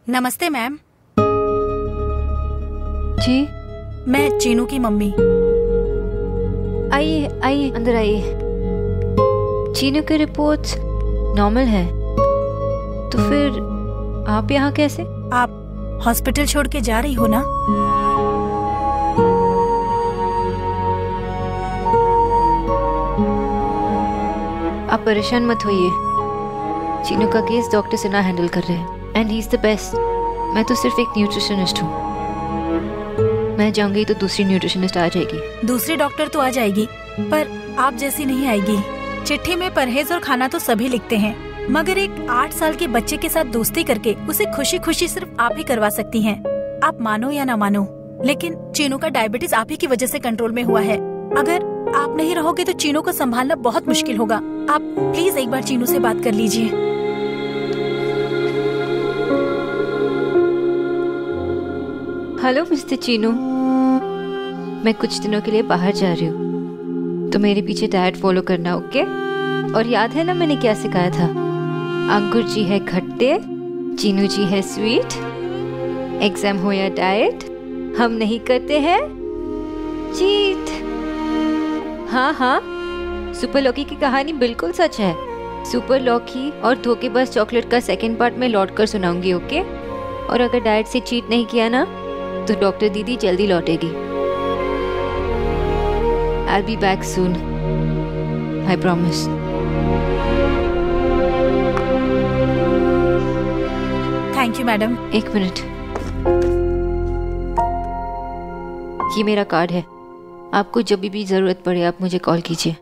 नमस्ते मैम। जी, मैं चीनू की मम्मी। आइए आइए, अंदर आइए। चीनू की रिपोर्ट्स नॉर्मल है, तो फिर आप यहाँ कैसे? आप हॉस्पिटल छोड़ के जा रही हो ना? आप परेशान मत होइए, चीनू का केस डॉक्टर सिन्हा हैंडल कर रहे हैं and he is the best. मैं तो सिर्फ एक न्यूट्रिशनिस्ट हूँ। मैं जाऊंगी तो दूसरी न्यूट्रिशनिस्ट आ जाएगी। दूसरी डॉक्टर तो आ जाएगी, पर आप जैसी नहीं आएगी। चिट्ठी में परहेज और खाना तो सभी लिखते हैं, मगर एक 8 साल के बच्चे के साथ दोस्ती करके उसे खुशी खुशी सिर्फ आप ही करवा सकती हैं। आप मानो या ना मानो, लेकिन चीनू का डायबिटीज आप ही की वजह से कंट्रोल में हुआ है। अगर आप नहीं रहोगे तो चीनू को संभालना बहुत मुश्किल होगा। आप प्लीज एक बार चीनू से बात कर लीजिए। हेलो मिस्टर चीनू, मैं कुछ दिनों के लिए बाहर जा रही हूँ, तो मेरे पीछे डाइट फॉलो करना, ओके? और याद है ना मैंने क्या सिखाया था? अंकुर जी है खट्टे, चीनू जी है स्वीट। एग्जाम हो या डाइट, हम नहीं करते हैं चीट। हाँ हाँ, सुपर लॉकी की कहानी बिल्कुल सच है। सुपर लॉकी और धोखेबाज चॉकलेट का सेकंड पार्ट में लौट कर सुनाऊंगी, ओके? और अगर डाइट से चीट नहीं किया ना, तो डॉक्टर दीदी जल्दी लौटेगी। I'll be back soon. I promise. Thank you madam. एक मिनट, ये मेरा कार्ड है। आपको जब भी जरूरत पड़े आप मुझे कॉल कीजिए।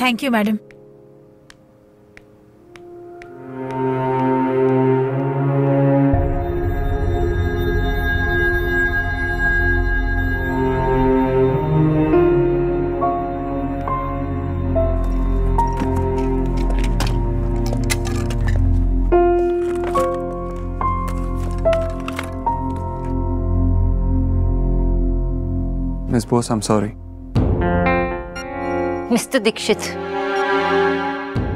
Thank you madam. Miss Bose, I'm sorry. Mister Dikshit,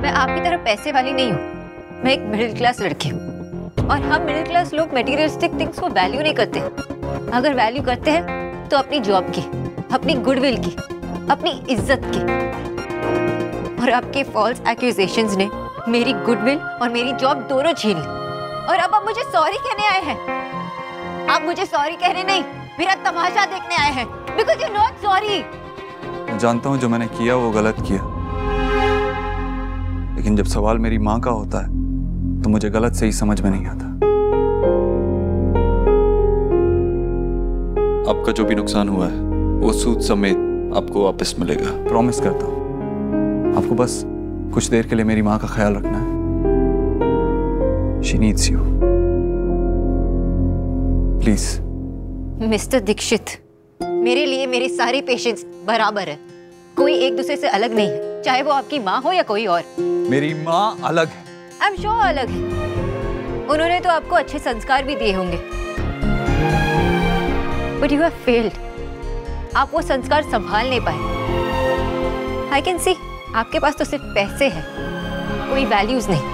मैं आपकी तरह पैसे वाली नहीं हूँ। मैं एक मिडिल क्लास लड़की हूँ, और हम मिडिल क्लास लोग मटेरियलिस्टिक थिंग्स को वैल्यू नहीं करते। अगर वैल्यू करते हैं तो अपनी जॉब की, अपनी गुडविल की, अपनी इज्जत की। और आपके फॉल्स एक्यूजेशंस ने मेरी गुडविल और मेरी जॉब दोनों छीन ली। और अब आप मुझे सॉरी कहने आए हैं। आप मुझे सॉरी कहने नहीं, मेरा तमाशा देखने आए हैं। Because you're not sorry. मैं जानता हूँ जो मैंने किया वो गलत किया, लेकिन जब सवाल मेरी माँ का होता है तो मुझे गलत सही समझ में नहीं आता। आपका जो भी नुकसान हुआ है वो सूद समेत आपको वापस मिलेगा। प्रॉमिस करता हूँ। आपको बस कुछ देर के लिए मेरी माँ का ख्याल रखना है। She needs you. Please. Mister Dikshit, मेरे लिए मेरे सारे पेशेंट्स बराबर है। कोई एक दूसरे से अलग नहीं है, चाहे वो आपकी माँ हो या कोई और। मेरी माँ अलग है। आई एम श्योर अलग है। उन्होंने तो आपको अच्छे संस्कार भी दिए होंगे, बट यू हैव फेल्ड। आप वो संस्कार संभाल नहीं पाए। आई कैन सी, आपके पास तो सिर्फ पैसे हैं, कोई वैल्यूज नहीं।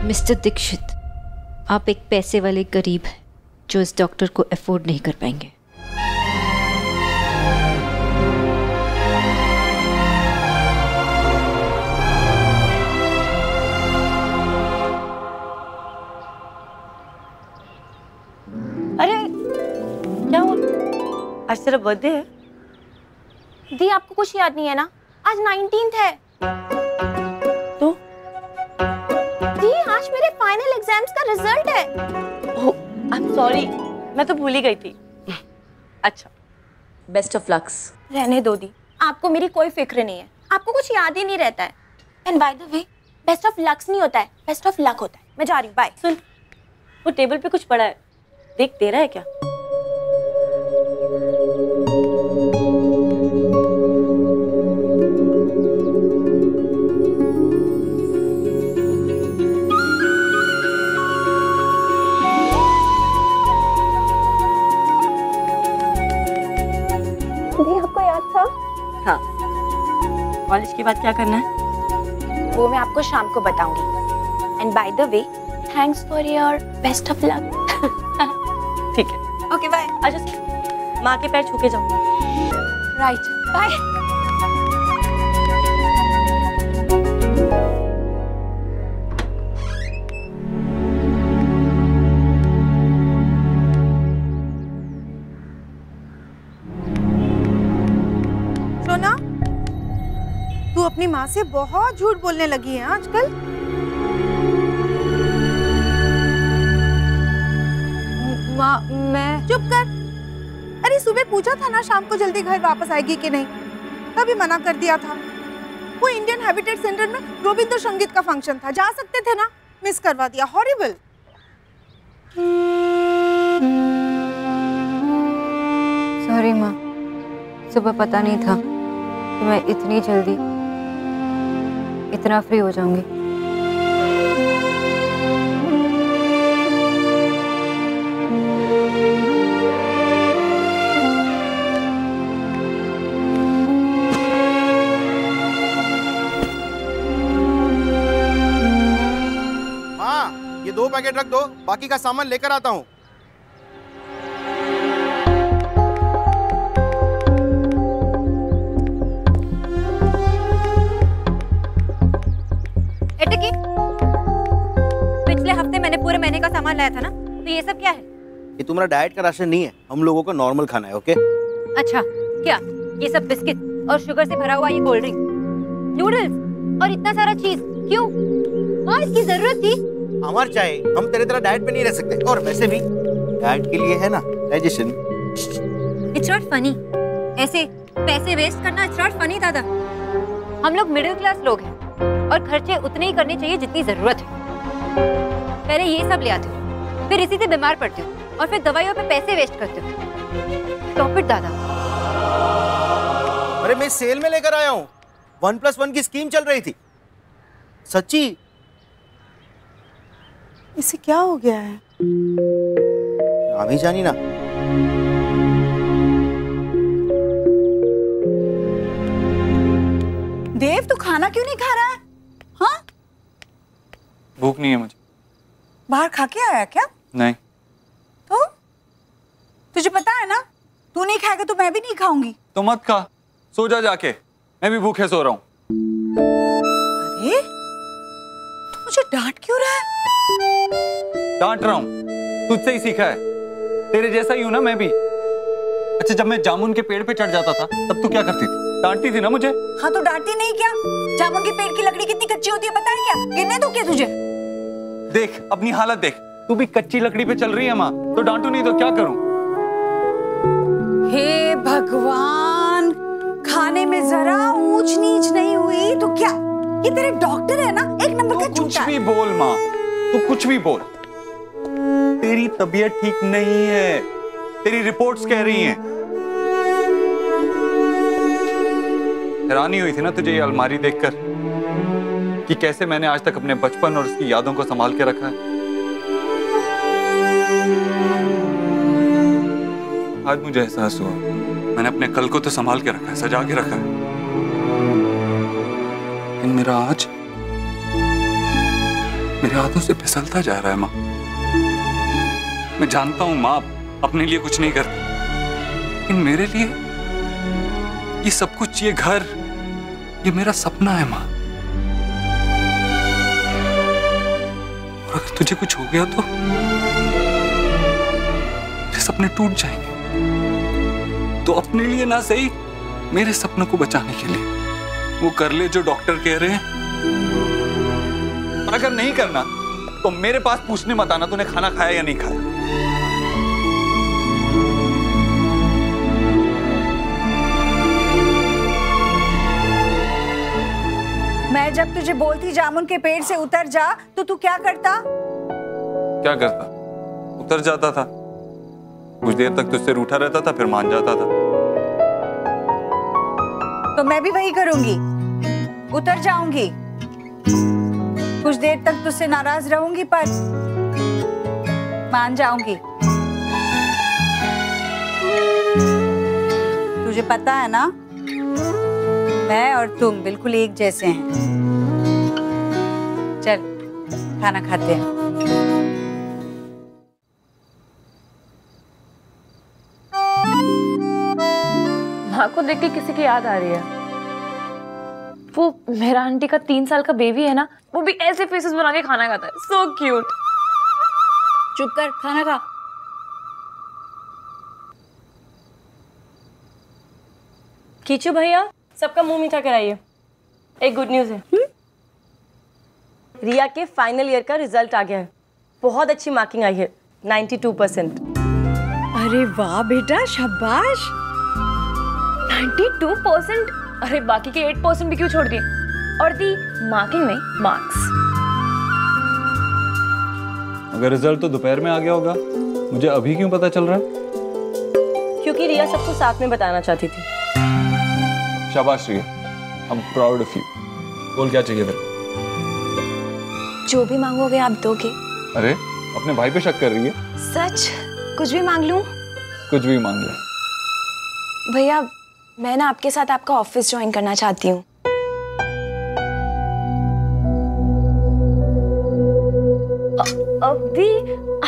मिस्टर दीक्षित, आप एक पैसे वाले गरीब हैं जो इस डॉक्टर को अफोर्ड नहीं कर पाएंगे। अरे क्या हुआ? आज तेरा बर्थडे है? दी, आपको कुछ याद नहीं है ना? आज 19th है। तो दी, आज मेरे फाइनल एग्जाम्स का रिजल्ट है। ओह, आई एम सॉरी, मैं तो भूल ही गई थी। अच्छा, बेस्ट ऑफ लक्स। रहने दो दी, आपको मेरी कोई फिक्र नहीं है। आपको कुछ याद ही नहीं रहता है। And by the way, best of lux नहीं होता है, बेस्ट ऑफ लक होता है। मैं जा रही हूँ, बाय। सुन, वो टेबल पे कुछ पड़ा है, देख। तेरा है क्या? कॉलेज के बाद क्या करना है? वो मैं आपको शाम को बताऊंगी। And by the way, thanks for your best of luck. ठीक है, ओके बाय। अच्छा माँ के पैर छू के जाओ। Right, bye. सोना, तू अपनी माँ से बहुत झूठ बोलने लगी है आजकल। माँ मैं चुप कर। अरे सुबह पूछा था ना शाम को जल्दी घर वापस आएगी कि नहीं, तभी मना कर दिया था। वो इंडियन हैबिटेट सेंटर में रविंद्र संगीत का फंक्शन था, जा सकते थे ना, मिस करवा दिया। हॉरिबल। सॉरी माँ, सुबह पता नहीं था कि मैं इतनी जल्दी इतना फ्री हो जाऊंगी। हाँ, ये 2 पैकेट रख दो, बाकी का सामान लेकर आता हूँ। पिछले हफ्ते मैंने पूरे महीने का सामान लाया था ना, तो ये सब क्या है? ये तुम्हारा डाइट का राशन नहीं है, हम लोगों को नॉर्मल खाना है, ओके? अच्छा, क्या ये सब बिस्किट और शुगर से भरा हुआ ये कोल्ड ड्रिंक, नूडल्स और इतना सारा चीज क्यों? माँ इसकी जरूरत थी? हमार चाहे, हम तेरे तरह डाइट पे नहीं रह सकते। और वैसे भी डाइट के लिए है ना डाइजेशन। इट्स नॉट फनी, ऐसे पैसे वेस्ट करना इट्स नॉट फनी दादा। हम लोग मिडिल क्लास लोग हैं और खर्चे उतने ही करने चाहिए जितनी जरूरत है। पहले ये सब ले आते हो, फिर इसी से बीमार पड़ते हो और फिर दवाइयों पे पैसे वेस्ट करते हो। स्टॉप इट दादा। अरे मैं सेल में लेकर आया हूँ, 1+1 की स्कीम चल रही थी। सच्ची। इसे क्या हो गया है? अभी जानी ना। देव, तू खाना क्यों नहीं खा रहा है? हाँ? भूख नहीं है मुझे। बाहर खा के आया क्या? नहीं। तो तुझे पता है ना, तू नहीं खाएगा तो मैं भी नहीं खाऊंगी। तो मत खा, सो जा जाके, मैं भी भूखे सो रहा हूँ। अरे तू मुझे डांट क्यों रहा है? डांट रहा हूँ, तुझसे ही सीखा है, तेरे जैसा ही हूँ ना मैं भी। अच्छा, जब मैं जामुन के पेड़ पे चढ़ जाता था तब तू क्या करती थी? डांटती थी ना मुझे। हाँ तो डांटती नहीं क्या? जामुन के पेड़ की लकड़ी कितनी कच्ची होती है पता है क्या? गिरने दूं क्या तुझे? देख अपनी हालत देख, तू भी कच्ची लकड़ी पे चल रही है माँ, तो डांटू नहीं तो क्या करूँ? हे भगवान, खाने में जरा ऊंच नीच नहीं हुई तो क्या? ये तेरे डॉक्टर है ना, एक नंबर का कुछ झूठा। भी बोल माँ, तू कुछ भी बोल, तेरी तबीयत ठीक नहीं है, तेरी रिपोर्ट्स कह रही हैं। हैरानी हुई थी ना तुझे ये अलमारी देखकर कि कैसे मैंने आज तक अपने बचपन और उसकी यादों को संभाल के रखा है। आज मुझे एहसास हुआ मैंने अपने कल को तो संभाल के रखा है, सजा के रखा है, लेकिन मेरा आज मेरे हाथों से फिसलता जा रहा है माँ। मैं जानता हूं माँ अपने लिए कुछ नहीं करती, लेकिन मेरे लिए ये सब कुछ, ये घर, ये मेरा सपना है माँ। और अगर तुझे कुछ हो गया तो मेरे सपने टूट जाएंगे। तो अपने लिए ना सही, मेरे सपनों को बचाने के लिए वो कर ले जो डॉक्टर कह रहे हैं। और अगर नहीं करना तो मेरे पास पूछने मत आना तूने खाना खाया या नहीं खाया। मैं जब तुझे बोलती जामुन के पेड़ से उतर जा तो तू क्या करता? क्या करता? उतर जाता था, कुछ देर तक तुझसे रूठा रहता था, फिर मान जाता था। तो मैं भी वही करूंगी, उतर जाऊंगी, कुछ देर तक तुझसे नाराज रहूंगी पर मान जाऊंगी। तुझे पता है ना मैं और तुम बिल्कुल एक जैसे हैं। चल खाना खाते हैं। माँ को देख के किसी की याद आ रही है। वो मेरा आंटी का 3 साल का बेबी है ना, वो भी ऐसे फेसेस बना के खाना खाता है। So cute. चुप कर, खाना खा। कीचू भैया, सबका मुंह मीठा कराइए। एक गुड न्यूज है। रिया के फाइनल ईयर का रिजल्ट आ गया है। बहुत अच्छी मार्किंग आई है, 92%। अरे वाह बेटा, शाबाश। 92%? अरे बाकी के 8% भी क्यों छोड़ दिए? और दी मार्किंग में मार्क्स। अगर रिजल्ट तो दोपहर में आ गया होगा, मुझे अभी क्यों पता चल रहा है? क्योंकि रिया सबको साथ में बताना चाहती थी। शाबाश रिया, I'm proud of you। बोल क्या चाहिए तेरे? जो भी मांगोगे आप दोगे। अरे अपने भाई पे शक कर रही है? सच? कुछ भी मांग लूं? कुछ भी मांग ले। भैया मैं ना आपके साथ आपका ऑफिस ज्वाइन करना चाहती हूँ। अभी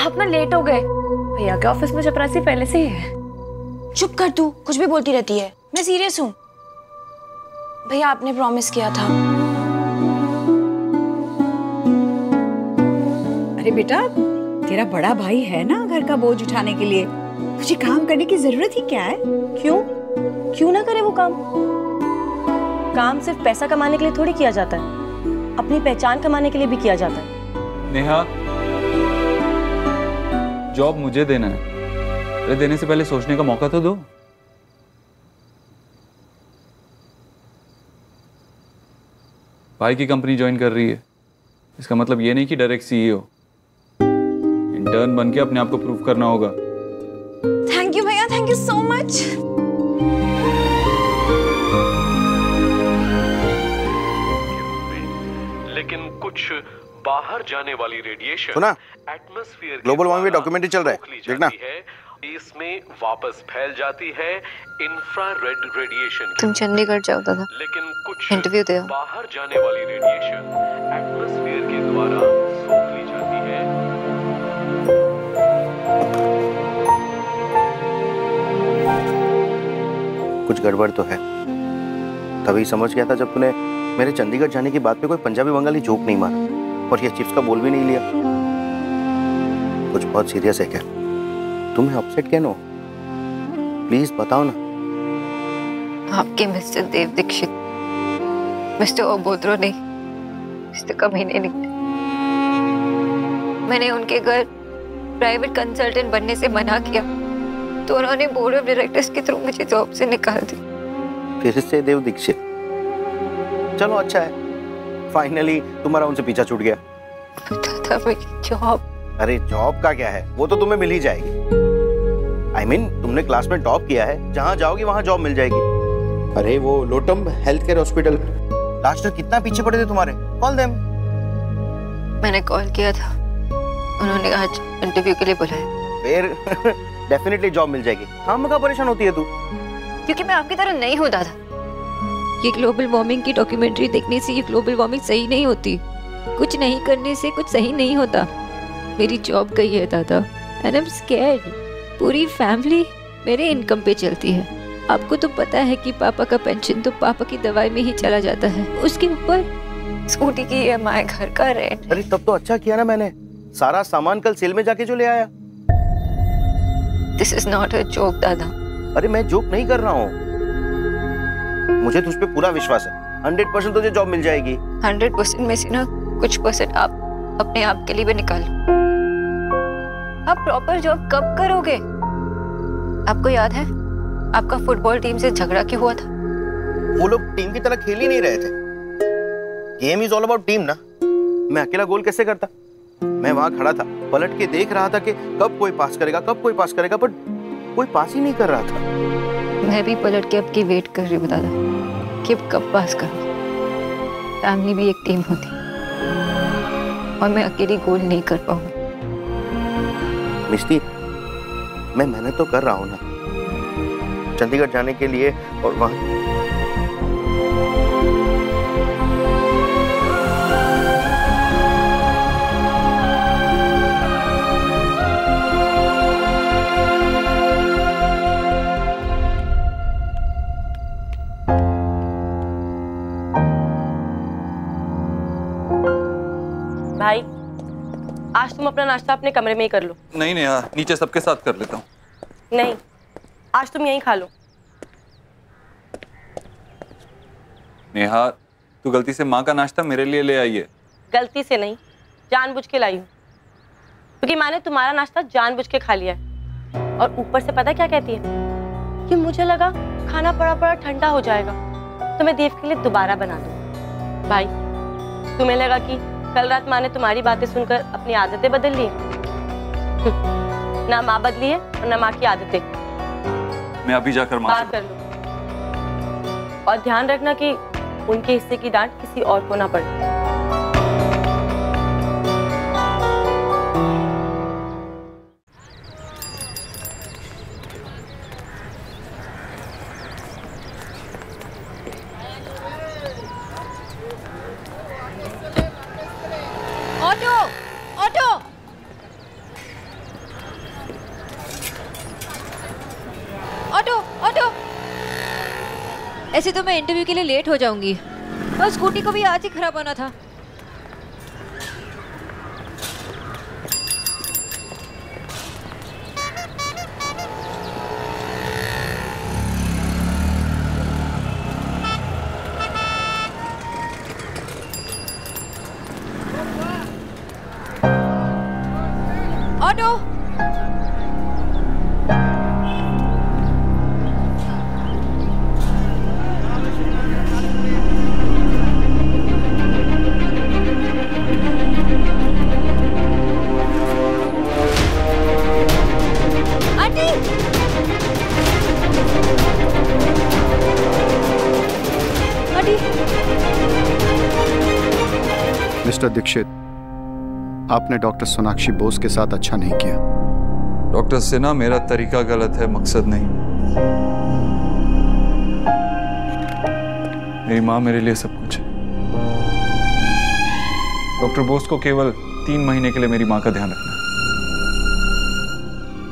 आप ना लेट हो गए। भैया के ऑफिस में चपरासी पहले से ही है। चुप कर तू, कुछ भी बोलती रहती है। मैं सीरियस हूँ भैया, आपने प्रॉमिस किया था। अरे बेटा, तेरा बड़ा भाई है ना घर का बोझ उठाने के लिए, तुझे काम करने की जरूरत ही क्या है? क्यों ना करे वो काम? काम सिर्फ पैसा कमाने के लिए थोड़ी किया जाता है, अपनी पहचान कमाने के लिए भी किया जाता है। नेहा, जॉब मुझे देना है, अरे देने से पहले सोचने का मौका तो दो। भाई की कंपनी ज्वाइन कर रही है, इसका मतलब ये नहीं कि डायरेक्ट सीईओ। इंटर्न बन के अपने आप को प्रूव करना होगा। थैंक यू भैया, थैंक यू सो मच। लेकिन कुछ बाहर जाने वाली रेडिएशन सुना? एटमॉस्फेयर ग्लोबल वार्मिंग डॉक्यूमेंट्री चल रहा है, देखना। इसमें वापस फैल जाती है इंफ्रारेड रेडिएशन। तुम चंडीगढ़ जाओ दादा, लेकिन कुछ इंटरव्यू दे। बाहर जाने वाली रेडिएशन एटमॉस्फेयर के द्वारा सोख ली जाती है। कुछ गड़बड़ तो है। तभी समझ गया था जब तूने मेरे चंडीगढ़ जाने की बात पे कोई पंजाबी बंगाली जोक नहीं मारा और ये चिप्स का बोल भी नहीं लिया। कुछ बहुत सीरियस है क्या? तुम्हें अपसेट क्या नो? प्लीज बताओ ना। आपके मिस्टर देव दीक्षित, मिस्टर ओबोद्रो नहीं, मिस्टर कमीने निकले। मैंने उनके घर प्राइवेट कंसल्टेंट बनने से मना किया तो उन्होंने बोर्ड ऑफ डायरेक्टर्स के थ्रू मुझे जॉब से निकाल दी। फिर से देव दीक्षित? चलो अच्छा है, फाइनली तुम्हारा उनसे पीछा छूट गया। दादा मेरी जॉब। अरे जॉब का क्या है, वो तो तुम्हें मिल ही जाएगी। I mean, तुमने क्लास में टॉप किया है, जहाँ जाओगी वहाँ जॉब मिल जाएगी। अरे वो लोटम health care hospital, last year कितना पीछे पड़े थे तुम्हारे। Call them. मैंने कॉल किया था, उन्होंने आज इंटरव्यू के लिए बुलाया। फिर डेफिनेटली जॉब मिल जाएगी। काम का परेशान होती है तू? क्योंकि मैं आपकी तरह नहीं हूँ दादा। ये ग्लोबल वार्मिंग की डॉक्यूमेंट्री देखने से ये ग्लोबल वार्मिंग सही नहीं होती। कुछ नहीं करने से कुछ सही नहीं होता। मेरी जॉब गई है दादा, एंड आई एम स्कैर्ड। पूरी फैमिली मेरे इनकम पे चलती है। आपको तो पता है कि पापा का पेंशन तो पापा की दवाई में ही चला जाता है, उसके ऊपर स्कूटी की ईएमआई, घर का रेंट। अरे तब तो अच्छा किया ना मैंने, सारा सामान कल सेल में जाके जो ले आया। This is not a joke दादा। अरे मैं जोक नहीं कर रहा हूँ, मुझे तुझ पे पूरा विश्वास है। 100% तुझे जॉब मिल जाएगी। 100% में से ना कुछ परसेंट आप अपने आप के लिए भी निकालो। आप प्रॉपर जॉब कब करोगे? आपको याद है आपका फुटबॉल टीम से झगड़ा क्यों हुआ था? वो लोग टीम की तरह खेल ही नहीं रहे थे। Game is all about team ना। मैं अकेला गोल कैसे करता? मैं वहां खड़ा था, पलट के देख रहा था कि कब कोई पास करेगा, कब कोई पास करेगा, पर कोई पास ही नहीं कर रहा था। मैं भी पलट के आपकी वेट कर रही हूँ दादा कि अब कब पास करूँ। फैमिली भी एक टीम होती और मैं अकेली गोल नहीं कर पाऊंगी। मिस्टी, मैं मेहनत तो कर रहा हूँ ना चंडीगढ़ जाने के लिए, और वहाँ भाई आज तुम अपना नाश्ता अपने कमरे में ही कर लो। नहीं नेहा, नीचे सबके साथ कर लेता हूँ। नहीं, आज तुम यहीं खा लो। नेहा, तू गलती से माँ का नाश्ता मेरे लिए ले आई है। गलती से नहीं, जानबूझ के लाई हूँ, क्योंकि मैंने तुम्हारा नाश्ता जानबूझ के खा लिया है। और ऊपर से पता क्या कहती है कि मुझे लगा खाना पड़ा ठंडा हो जाएगा तो मैं देव के लिए दोबारा बना दूँ। भाई तुम्हें लगा कि कल रात माँ ने तुम्हारी बातें सुनकर अपनी आदतें बदल ली? ना माँ बदली है और ना माँ की आदतें। मैं अभी जाकर माँ बात कर लो और ध्यान रखना कि उनके हिस्से की डांट किसी और को ना पड़े। Auto auto auto auto. ऐसे तो मैं इंटरव्यू के लिए लेट हो जाऊंगी और स्कूटी को भी आज ही खराब होना था। Auto aunty. Aunty. Mister Dikshit, आपने डॉक्टर सोनाक्षी बोस के साथ अच्छा नहीं किया। डॉक्टर सिन्हा, मेरा तरीका गलत है, मकसद नहीं। मेरी माँ मेरे लिए सब कुछ है। डॉक्टर बोस को केवल 3 महीने के लिए मेरी माँ का ध्यान रखना है।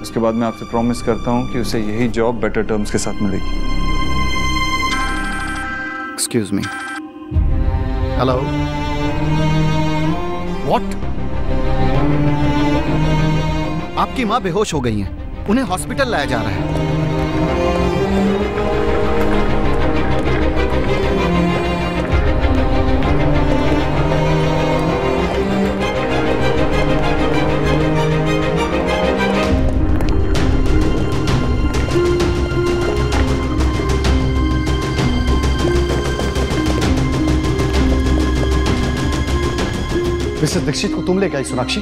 उसके बाद मैं आपसे प्रॉमिस करता हूँ कि उसे यही जॉब बेटर टर्म्स के साथ मिलेगी। Excuse me. हेलो। व्हाट? आपकी माँ बेहोश हो गई हैं। उन्हें हॉस्पिटल लाया जा रहा है। मिस्टर दीक्षित को तुम लेके आई सोनाक्षी?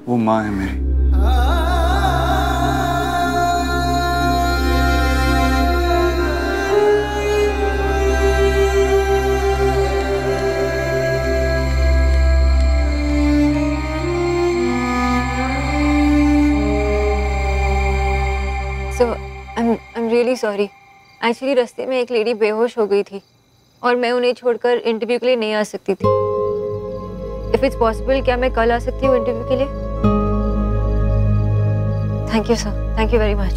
वो माँ है मेरी। I'm really sorry. एक्चुअली रास्ते में एक लेडी बेहोश हो गई थी और मैं उन्हें छोड़कर इंटरव्यू के लिए नहीं आ सकती थी। इफ इट्स पॉसिबल, क्या मैं कल आ सकती हूँ इंटरव्यू के लिए? Thank you sir, thank you very much.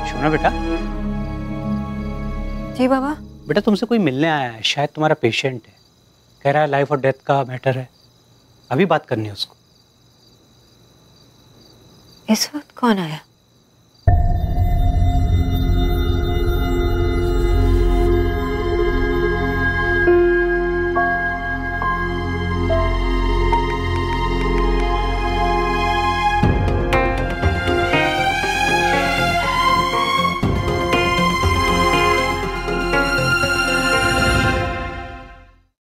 Shona बेटा। जी बाबा। बेटा तुमसे कोई मिलने आया है, शायद तुम्हारा पेशेंट है। कह रहा है लाइफ और डेथ का मैटर है, अभी बात करनी है उसको। इस वक्त कौन आया?